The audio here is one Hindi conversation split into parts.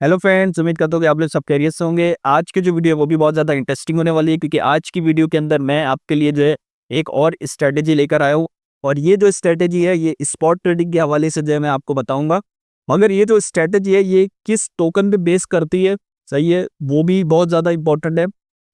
हेलो फ्रेंड्स, उम्मीद करता हूँ कि आप लोग सब खैरियत से होंगे। आज की जो वीडियो है वो भी बहुत ज़्यादा इंटरेस्टिंग होने वाली है, क्योंकि आज की वीडियो के अंदर मैं आपके लिए जो है एक और स्ट्रैटेजी लेकर आया हूँ। और ये जो स्ट्रैटेजी है ये स्पॉट ट्रेडिंग के हवाले से जो है मैं आपको बताऊंगा। मगर ये जो स्ट्रैटेजी है ये किस टोकन पे बेस करती है, सही है, वो भी बहुत ज़्यादा इंपॉर्टेंट है।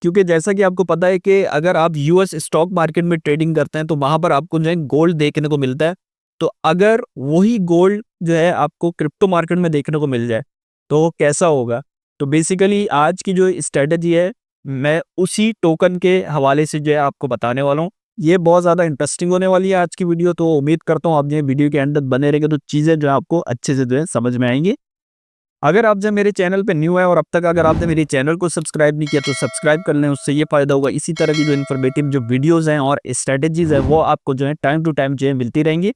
क्योंकि जैसा कि आपको पता है कि अगर आप यूएस स्टॉक मार्केट में ट्रेडिंग करते हैं तो वहाँ पर आपको जो है गोल्ड देखने को मिलता है। तो अगर वही गोल्ड जो है आपको क्रिप्टो मार्केट में देखने को मिल जाए तो कैसा होगा। तो बेसिकली आज की जो स्ट्रेटजी है मैं उसी टोकन के हवाले से जो है आपको बताने वाला हूँ। ये बहुत ज़्यादा इंटरेस्टिंग होने वाली है आज की वीडियो, तो उम्मीद करता हूँ आप जो है वीडियो के अंदर बने रहेंगे तो चीज़ें जो है आपको अच्छे से जो है समझ में आएंगी। अगर आप जब मेरे चैनल पे न्यू है और अब तक अगर आपने मेरे चैनल को सब्सक्राइब नहीं किया तो सब्सक्राइब कर लें, उससे ये फायदा होगा इसी तरह की जो इन्फॉर्मेटिव जो वीडियोस हैं और स्ट्रेटेजीज है वो आपको जो है टाइम टू टाइम जो है मिलती रहेंगी।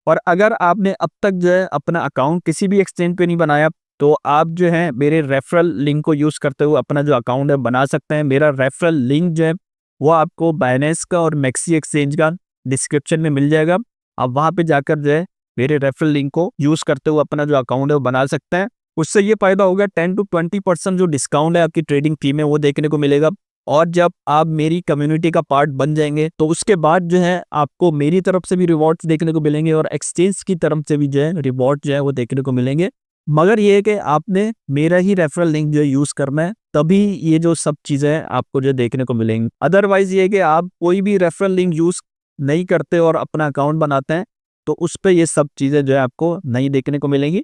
और अगर आपने अब तक जो है अपना अकाउंट किसी भी एक्सचेंज पे नहीं बनाया तो आप जो है मेरे रेफरल लिंक को यूज करते हुए अपना जो अकाउंट है बना सकते हैं। मेरा रेफरल लिंक जो है वो आपको बाइनेंस का और मैक्सी एक्सचेंज का डिस्क्रिप्शन में मिल जाएगा। आप वहां पे जाकर जो है मेरे रेफरल लिंक को यूज करते हुए अपना जो अकाउंट है वो बना सकते हैं। उससे ये फायदा होगा 10 to 20% जो डिस्काउंट है आपकी ट्रेडिंग फी में वो देखने को मिलेगा। और जब आप मेरी कम्युनिटी का पार्ट बन जाएंगे तो उसके बाद जो है आपको मेरी तरफ से भी रिवॉर्ड्स देखने को मिलेंगे और एक्सचेंज की तरफ से भी जो है रिवॉर्ड जो है वो देखने को मिलेंगे। मगर ये है कि आपने मेरा ही रेफरल लिंक जो है यूज करना है, तभी ये जो सब चीजें आपको जो देखने को मिलेंगी। अदरवाइज ये है कि आप कोई भी रेफरल लिंक यूज नहीं करते और अपना अकाउंट बनाते हैं तो उस पर ये सब चीजें जो है आपको नहीं देखने को मिलेंगी।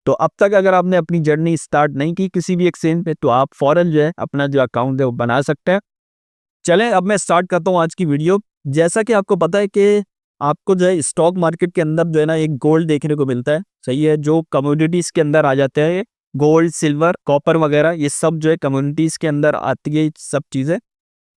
तो अब तक अगर आपने अपनी जर्नी स्टार्ट नहीं की किसी भी एक्सचेंज पे तो आप फौरन जो है अपना जो अकाउंट है वो बना सकते हैं। चलें अब मैं स्टार्ट करता हूँ आज की वीडियो। जैसा कि आपको पता है कि आपको जो है स्टॉक मार्केट के अंदर जो है ना एक गोल्ड देखने को मिलता है, सही है, जो कमोडिटीज के अंदर आ जाते हैं। गोल्ड, सिल्वर, कॉपर वगैरह ये सब जो है कम्युनिटीज के अंदर आती है, ये सब चीजें।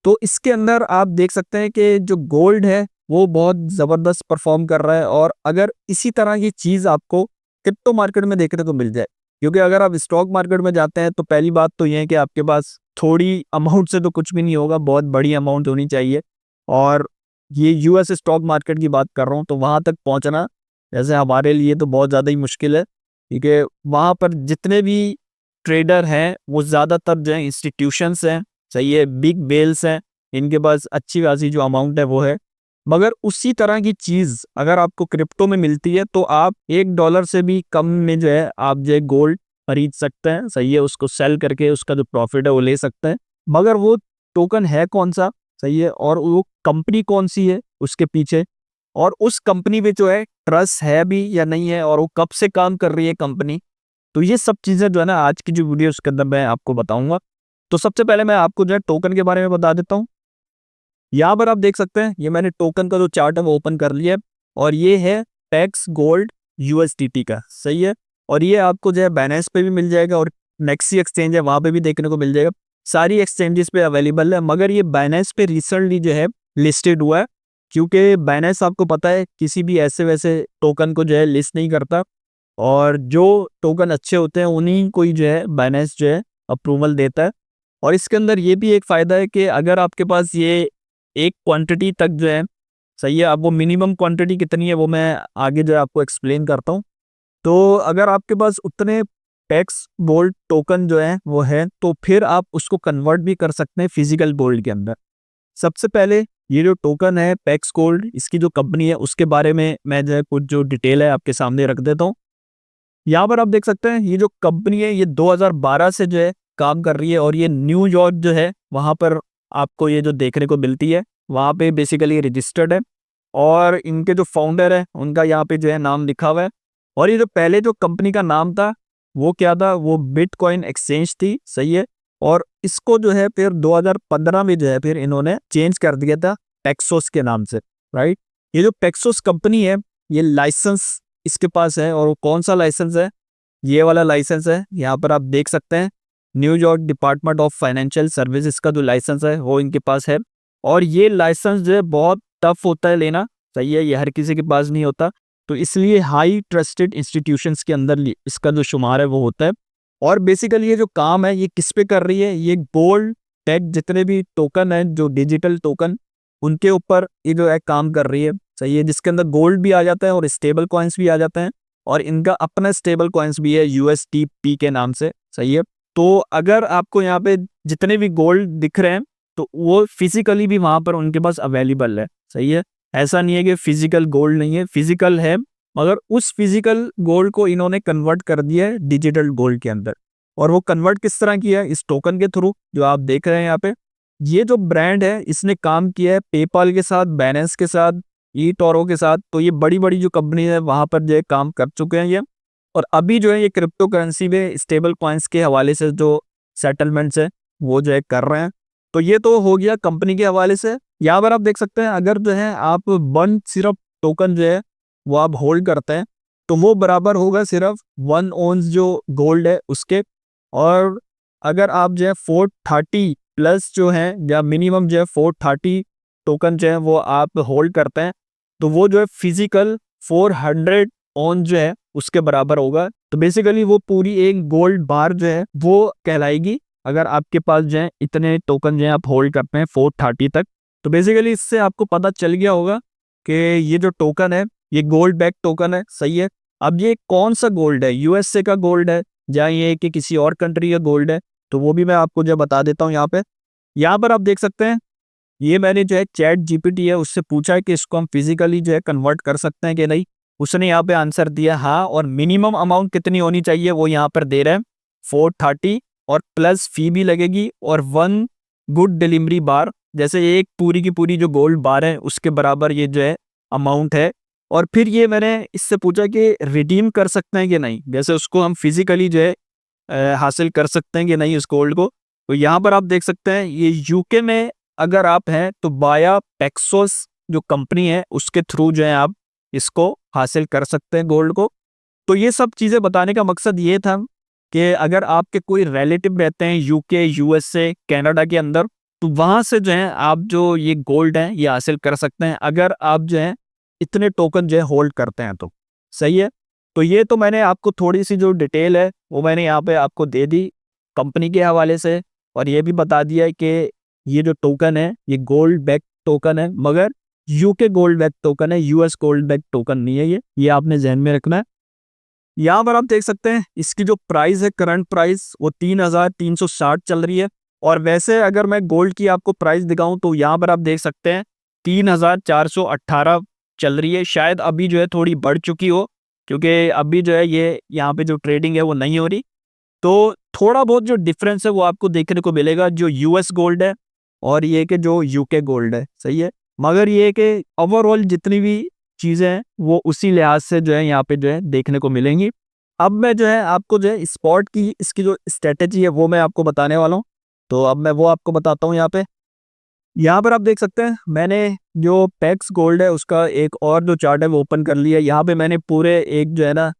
तो इसके अंदर आप देख सकते हैं कि जो गोल्ड है वो बहुत ज़बरदस्त परफॉर्म कर रहा है। और अगर इसी तरह की चीज़ आपको क्रिप्टो मार्केट में देखने को मिल जाए, क्योंकि अगर आप स्टॉक मार्केट में जाते हैं तो पहली बात तो ये है कि आपके पास थोड़ी अमाउंट से तो कुछ भी नहीं होगा, बहुत बड़ी अमाउंट होनी चाहिए। और ये यूएस स्टॉक मार्केट की बात कर रहा हूँ तो वहाँ तक पहुँचना जैसे हमारे लिए तो बहुत ज़्यादा ही मुश्किल है, क्योंकि वहाँ पर जितने भी ट्रेडर हैं वो ज़्यादातर जो है इंस्टीट्यूशंस हैं, सही है, बिग वेल्स हैं, इनके पास अच्छी खासी जो अमाउंट है वो है। मगर उसी तरह की चीज़ अगर आपको क्रिप्टो में मिलती है तो आप $1 से भी कम में जो है आप जो है गोल्ड खरीद सकते हैं, सही है, उसको सेल करके उसका जो प्रॉफिट है वो ले सकते हैं। मगर वो टोकन है कौन सा, सही है, और वो कंपनी कौन सी है उसके पीछे, और उस कंपनी पे जो है ट्रस्ट है भी या नहीं है, और वो कब से काम कर रही है कंपनी। तो ये सब चीज़ें जो है ना आज की जो वीडियो उसके अंदर मैं आपको बताऊंगा। तो सबसे पहले मैं आपको जो है टोकन के बारे में बता देता हूँ। यहाँ पर आप देख सकते हैं ये मैंने टोकन का जो चार्ट है वो ओपन कर लिया है। और ये है पैक्स गोल्ड यूएसडीटी का, सही है। और ये आपको जो है बाइनेंस पे भी मिल जाएगा और नेक्सी एक्सचेंज है वहाँ पे भी देखने को मिल जाएगा। सारी एक्सचेंजेस पे अवेलेबल है, मगर ये बाइनेंस पे रिसेंटली जो है लिस्टेड हुआ है, क्योंकि बाइनेंस आपको पता है किसी भी ऐसे वैसे टोकन को जो है लिस्ट नहीं करता। और जो टोकन अच्छे होते हैं उन्हीं को ही जो है बाइनेंस जो है अप्रूवल देता है। और इसके अंदर ये भी एक फ़ायदा है कि अगर आपके पास ये एक क्वांटिटी तक जो है, सही है, अब वो मिनिमम क्वांटिटी कितनी है वो मैं आगे जो है आपको एक्सप्लेन करता हूँ। तो अगर आपके पास उतने पैक्स गोल्ड टोकन जो है वो है तो फिर आप उसको कन्वर्ट भी कर सकते हैं फिजिकल गोल्ड के अंदर। सबसे पहले ये जो टोकन है पैक्स गोल्ड, इसकी जो कंपनी है उसके बारे में मैं जो है कुछ जो डिटेल है आपके सामने रख देता हूँ। यहाँ पर आप देख सकते हैं ये जो कंपनी है ये 2012 से जो है काम कर रही है, और ये न्यूयॉर्क जो है वहाँ पर आपको ये जो देखने को मिलती है, वहाँ पे बेसिकली रजिस्टर्ड है। और इनके जो फाउंडर है उनका यहाँ पे जो है नाम लिखा हुआ है। और ये जो पहले जो कंपनी का नाम था वो क्या था, वो बिटकॉइन एक्सचेंज थी, सही है। और इसको जो है फिर 2015 में जो है फिर इन्होंने चेंज कर दिया था पेक्सोस के नाम से, राइट। ये जो पेक्सोस कंपनी है ये लाइसेंस इसके पास है, और वो कौन सा लाइसेंस है, ये वाला लाइसेंस है, यहाँ पर आप देख सकते हैं। New York department of financial services का जो लाइसेंस है वो इनके पास है। और ये लाइसेंस जो है बहुत टफ होता है लेना, सही है, ये हर किसी के पास नहीं होता। तो इसलिए हाई ट्रस्टेड इंस्टीट्यूशंस के अंदर इसका जो शुमार है वो होता है। और बेसिकली ये जो काम है ये किस पे कर रही है, ये गोल्ड टेक जितने भी टोकन है जो डिजिटल टोकन उनके ऊपर ये जो है काम कर रही है, सही है, जिसके अंदर गोल्ड भी आ जाता है और स्टेबल कॉइन्स भी आ जाते हैं। और इनका अपना स्टेबल कॉइन्स भी है USDP के नाम से, सही है। तो अगर आपको यहाँ पे जितने भी गोल्ड दिख रहे हैं तो वो फिजिकली भी वहाँ पर उनके पास अवेलेबल है, सही है। ऐसा नहीं है कि फिजिकल गोल्ड नहीं है, फिजिकल है, मगर उस फिजिकल गोल्ड को इन्होंने कन्वर्ट कर दिया है डिजिटल गोल्ड के अंदर। और वो कन्वर्ट किस तरह किया है? इस टोकन के थ्रू, जो आप देख रहे हैं यहाँ पे। ये जो ब्रांड है इसने काम किया है पेपाल के साथ, बैलेंस के साथ, ईटोरो के साथ। तो ये बड़ी बड़ी जो कंपनी है वहां पर जो है काम कर चुके हैं ये। और अभी जो है ये क्रिप्टो करेंसी में स्टेबल कॉइन्स के हवाले से जो सेटलमेंट्स है वो जो है कर रहे हैं। तो ये तो हो गया कंपनी के हवाले से। यहाँ पर आप देख सकते हैं अगर जो है आप वन सिर्फ टोकन जो है वो आप होल्ड करते हैं तो वो बराबर होगा सिर्फ 1 ओंस जो गोल्ड है उसके। और अगर आप जो है 430 प्लस जो है या मिनिमम जो है 430 टोकन जो है वो आप होल्ड करते हैं तो वो जो है फिजिकल 400 ऑन जो है उसके बराबर होगा। तो बेसिकली वो पूरी एक गोल्ड बार जो है वो कहलाएगी अगर आपके पास जो है इतने टोकन जो है आप होल्ड करते हैं 430 तक। तो बेसिकली इससे आपको पता चल गया होगा कि ये जो टोकन है ये गोल्ड बैक टोकन है, सही है। अब ये कौन सा गोल्ड है, USA का गोल्ड है या ये कि किसी और कंट्री का गोल्ड है, तो वो भी मैं आपको जो बता देता हूँ यहाँ पे। यहाँ पर आप देख सकते हैं ये मैंने जो है चैट GPT है उससे पूछा है कि इसको हम फिजिकली जो है कन्वर्ट कर सकते हैं कि नहीं। उसने यहाँ पे आंसर दिया हाँ, और मिनिमम अमाउंट कितनी होनी चाहिए वो यहाँ पर दे रहे हैं 430, और प्लस फी भी लगेगी, और 1 गुड डिलीवरी बार, जैसे एक पूरी की पूरी जो गोल्ड बार है उसके बराबर ये जो है अमाउंट है। और फिर ये मैंने इससे पूछा कि रिडीम कर सकते हैं कि नहीं, जैसे उसको हम फिजिकली जो है हासिल कर सकते हैं कि नहीं उस गोल्ड को। तो यहाँ पर आप देख सकते हैं ये UK में अगर आप हैं तो बाया पेक्सोस जो कंपनी है उसके थ्रू जो है आप इसको हासिल कर सकते हैं गोल्ड को। तो ये सब चीज़ें बताने का मकसद ये था कि अगर आपके कोई रिलेटिव रहते हैं UK, USA, कनाडा के अंदर, तो वहाँ से जो है आप जो ये गोल्ड है ये हासिल कर सकते हैं अगर आप जो है इतने टोकन जो है होल्ड करते हैं तो, सही है। तो ये तो मैंने आपको थोड़ी सी जो डिटेल है वो मैंने यहाँ पे आपको दे दी कंपनी के हवाले से, और ये भी बता दिया है कि ये जो टोकन है ये गोल्ड बैक टोकन है, मगर UK गोल्ड बैक टोकन है, US गोल्ड बैक टोकन नहीं है ये आपने ध्यान में रखना है। यहाँ पर आप देख सकते हैं इसकी जो प्राइस है, करंट प्राइस वो 3,360 चल रही है। और वैसे अगर मैं गोल्ड की आपको प्राइस दिखाऊं तो यहाँ पर आप देख सकते हैं 3,418 चल रही है। शायद अभी जो है थोड़ी बढ़ चुकी हो, क्योंकि अभी जो है ये यहाँ पे जो ट्रेडिंग है वो नहीं हो रही। तो थोड़ा बहुत जो डिफरेंस है वो आपको देखने को मिलेगा जो US गोल्ड है और ये कि जो UK गोल्ड है, सही है। मगर ये कि ओवरऑल जितनी भी चीज़ें हैं वो उसी लिहाज से जो है यहाँ पे जो है देखने को मिलेंगी। अब मैं जो है आपको जो है स्पॉट की इसकी जो स्ट्रेटेजी है वो मैं आपको बताने वाला हूँ। तो अब मैं वो आपको बताता हूँ। यहाँ पर आप देख सकते हैं मैंने जो पैक्स गोल्ड है उसका एक और जो चार्ट है वो ओपन कर लिया। यहाँ पे मैंने पूरे एक जो है ना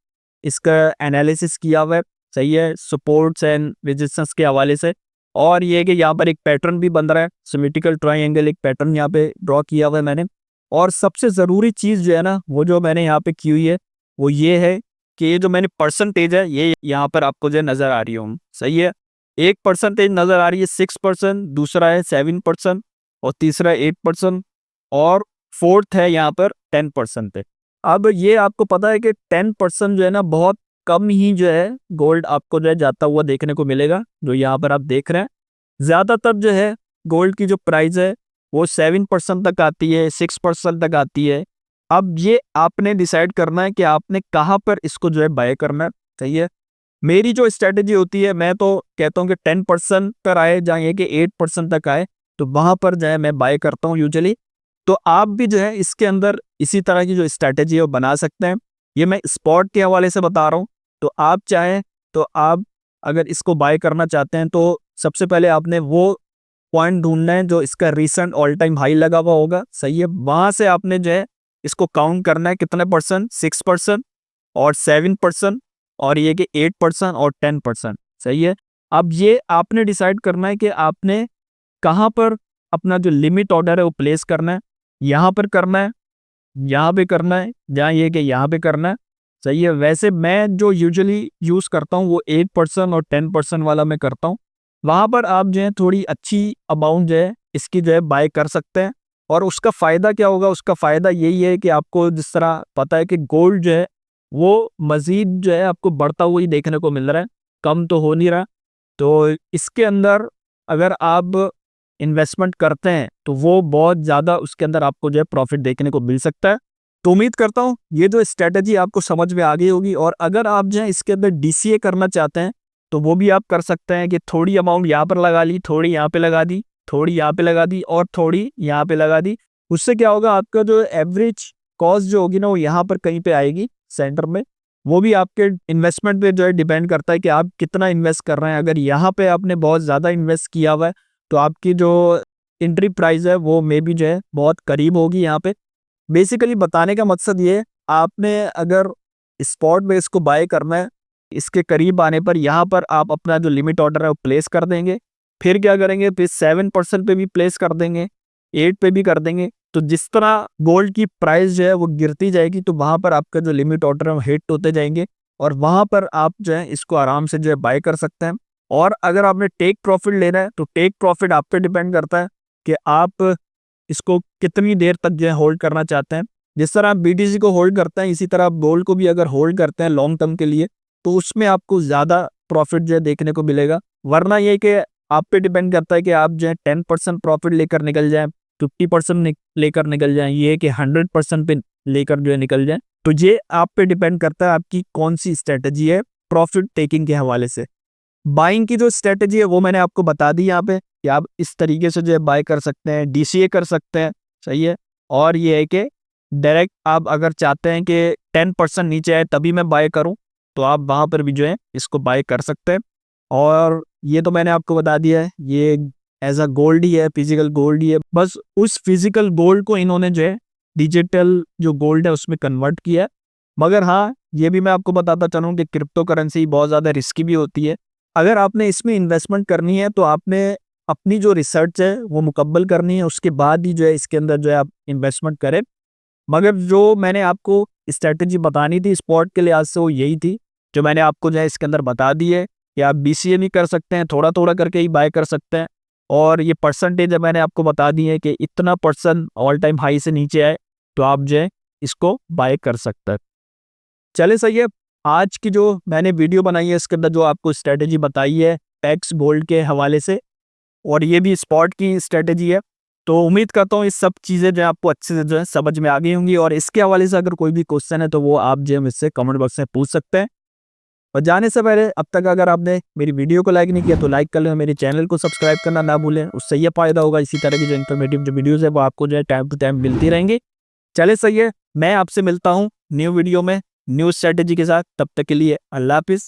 इसका एनालिसिस किया हुआ है, सही है, सपोर्ट्स एंड रेजिस्टेंस के हवाले से। और ये है कि यहाँ पर एक पैटर्न भी बन रहा है, सिमेट्रिकल ट्रायंगल एक पैटर्न यहाँ पे ड्रॉ किया हुआ है मैंने। और सबसे ज़रूरी चीज़ जो है ना वो जो मैंने यहाँ पे की हुई है वो ये है कि ये जो मैंने परसेंटेज है ये यहाँ पर आपको जो है नज़र आ रही हो, सही है। एक परसेंटेज नज़र आ रही है 6%, दूसरा है 7%, और तीसरा 8%, और फोर्थ है यहाँ पर 10% पे। अब ये आपको पता है कि 10% जो है ना बहुत कम ही जो है गोल्ड आपको जो है जाता हुआ देखने को मिलेगा, जो यहाँ पर आप देख रहे हैं। ज़्यादातर जो है गोल्ड की जो प्राइस है वो 7% तक आती है, 6% तक आती है। अब ये आपने डिसाइड करना है कि आपने कहाँ पर इसको जो है बाय करना है, सही है। मेरी जो स्ट्रेटेजी होती है मैं तो कहता हूँ कि 10% पर आए, जहाँ ये कि 8% तक आए तो वहाँ पर जो है मैं बाय करता हूँ यूजुअली। तो आप भी जो है इसके अंदर इसी तरह की जो स्ट्रेटेजी है वो बना सकते हैं। ये मैं स्पॉट के हवाले से बता रहा हूँ। तो आप चाहें तो आप अगर इसको बाय करना चाहते हैं तो सबसे पहले आपने वो पॉइंट ढूंढना है जो इसका रिसेंट ऑल टाइम हाई लगा हुआ होगा, सही है। वहाँ से आपने जो है इसको काउंट करना है कितने परसेंट, 6% और 7% और ये कि 8% और 10%, सही है। अब ये आपने डिसाइड करना है कि आपने कहाँ पर अपना जो लिमिट ऑर्डर है वो प्लेस करना है। यहाँ पर करना है, यहाँ पे करना है, जहाँ ये कि यहाँ पे करना है, सही है। वैसे मैं जो यूजुअली यूज़ करता हूँ वो 8% और 10% वाला मैं करता हूँ। वहाँ पर आप जो है थोड़ी अच्छी अमाउंट जो है इसकी जो है बाय कर सकते हैं। और उसका फ़ायदा क्या होगा, उसका फ़ायदा यही है कि आपको जिस तरह पता है कि गोल्ड जो है वो मज़ीद जो है आपको बढ़ता हुआ ही देखने को मिल रहा है, कम तो हो नहीं रहा। तो इसके अंदर अगर आप इन्वेस्टमेंट करते हैं, तो वो बहुत ज़्यादा उसके अंदर आपको जो है प्रॉफ़िट देखने को मिल सकता है। तो उम्मीद करता हूँ ये जो स्ट्रैटेजी आपको समझ में आ गई होगी, और अगर आप जो है इसके अंदर डीसीए करना चाहते हैं, तो वो भी आप कर सकते हैं कि थोड़ी अमाउंट यहाँ पर लगा ली, थोड़ी यहाँ पे लगा दी, थोड़ी यहाँ पे लगा दी और थोड़ी यहाँ पे लगा दी। उससे क्या होगा, आपका जो एवरेज कॉस्ट जो होगी ना, वो यहाँ पर कहीं पे आएगी सेंटर में। वो भी आपके इन्वेस्टमेंट पे जो है डिपेंड करता है कि आप कितना इन्वेस्ट कर रहे हैं। अगर यहाँ पे आपने बहुत ज़्यादा इन्वेस्ट किया हुआ है, तो आपकी जो एंट्री प्राइस है वो मे बी जो है बहुत करीब होगी यहाँ पे। बेसिकली बताने का मकसद ये है, आपने अगर स्पॉट में इसको बाय करना है, इसके करीब आने पर यहाँ पर आप अपना जो लिमिट ऑर्डर है वो प्लेस कर देंगे। फिर क्या करेंगे, फिर 7% पे भी प्लेस कर देंगे, 8 पे भी कर देंगे। तो जिस तरह गोल्ड की प्राइस जो है वो गिरती जाएगी, तो वहाँ पर आपका जो लिमिट ऑर्डर है वो हिट होते जाएंगे, और वहाँ पर आप जो है इसको आराम से जो है बाय कर सकते हैं। और अगर आपने टेक प्रॉफिट लेना है, तो टेक प्रॉफिट आप पे डिपेंड करता है कि आप इसको कितनी देर तक जो है होल्ड करना चाहते हैं। जिस तरह आप बीटीसी को होल्ड करते हैं, इसी तरह आप गोल्ड को भी अगर होल्ड करते हैं लॉन्ग टर्म के लिए, तो उसमें आपको ज़्यादा प्रॉफिट जो है देखने को मिलेगा। वरना ये कि आप पे डिपेंड करता है कि आप जो है 10% प्रॉफिट लेकर निकल जाएं, 50% लेकर निकल जाएं, ये कि 100% पे लेकर जो है निकल जाएं। तो ये आप पे डिपेंड करता है आपकी कौन सी स्ट्रेटजी है प्रॉफिट टेकिंग के हवाले से। बाइंग की जो स्ट्रेटजी है वो मैंने आपको बता दी यहाँ पे, कि आप इस तरीके से जो है बाय कर सकते हैं, डीसीए कर सकते हैं, सही है। और ये है कि डायरेक्ट आप अगर चाहते हैं कि 10% नीचे आए तभी मैं बाय करूं, तो आप वहाँ पर भी जो है इसको बाय कर सकते हैं। और ये तो मैंने आपको बता दिया है, ये एज अ गोल्ड ही है, फिजिकल गोल्ड ही है। बस उस फिजिकल गोल्ड को इन्होंने जो है डिजिटल जो गोल्ड है उसमें कन्वर्ट किया है। मगर हाँ, ये भी मैं आपको बताता चलूँ कि क्रिप्टो करेंसी बहुत ज़्यादा रिस्की भी होती है। अगर आपने इसमें इन्वेस्टमेंट करनी है, तो आपने अपनी जो रिसर्च है वो मुकम्मल करनी है, उसके बाद ही जो है इसके अंदर जो है आप इन्वेस्टमेंट करें। मगर जो मैंने आपको स्ट्रैटेजी बतानी थी स्पॉट के लिहाज से, वो यही थी जो मैंने आपको जो है इसके अंदर बता दी है, कि आप बीसीए भी कर सकते हैं, थोड़ा थोड़ा करके ही बाय कर सकते हैं। और ये परसेंटेज है मैंने आपको बता दी है कि इतना परसेंट ऑल टाइम हाई से नीचे आए तो आप जो है इसको बाय कर सकते हैं। चले सही है। आज की जो मैंने वीडियो बनाई है इसके अंदर जो आपको स्ट्रैटेजी बताई है पैक्स गोल्ड के हवाले से, और ये भी स्पॉट की स्ट्रैटेजी है। तो उम्मीद करता हूँ ये सब चीज़ें जो है आपको अच्छे से जो है समझ में आ गई होंगी, और इसके हवाले से अगर कोई भी क्वेश्चन है तो वो आप जो है मुझसे कमेंट बॉक्स में पूछ सकते हैं। और जाने से पहले अब तक अगर आपने मेरी वीडियो को लाइक नहीं किया तो लाइक कर लें, मेरे चैनल को सब्सक्राइब करना ना भूलें, उससे ये फायदा होगा इसी तरह की जो इन्फॉर्मेटिव जो वीडियोज़ है वो आपको जो है टाइम टू टाइम मिलती रहेंगी। चले सही है, मैं आपसे मिलता हूँ न्यू वीडियो में न्यू स्ट्रैटेजी के साथ। तब तक के लिए अल्लाह हाफिज़।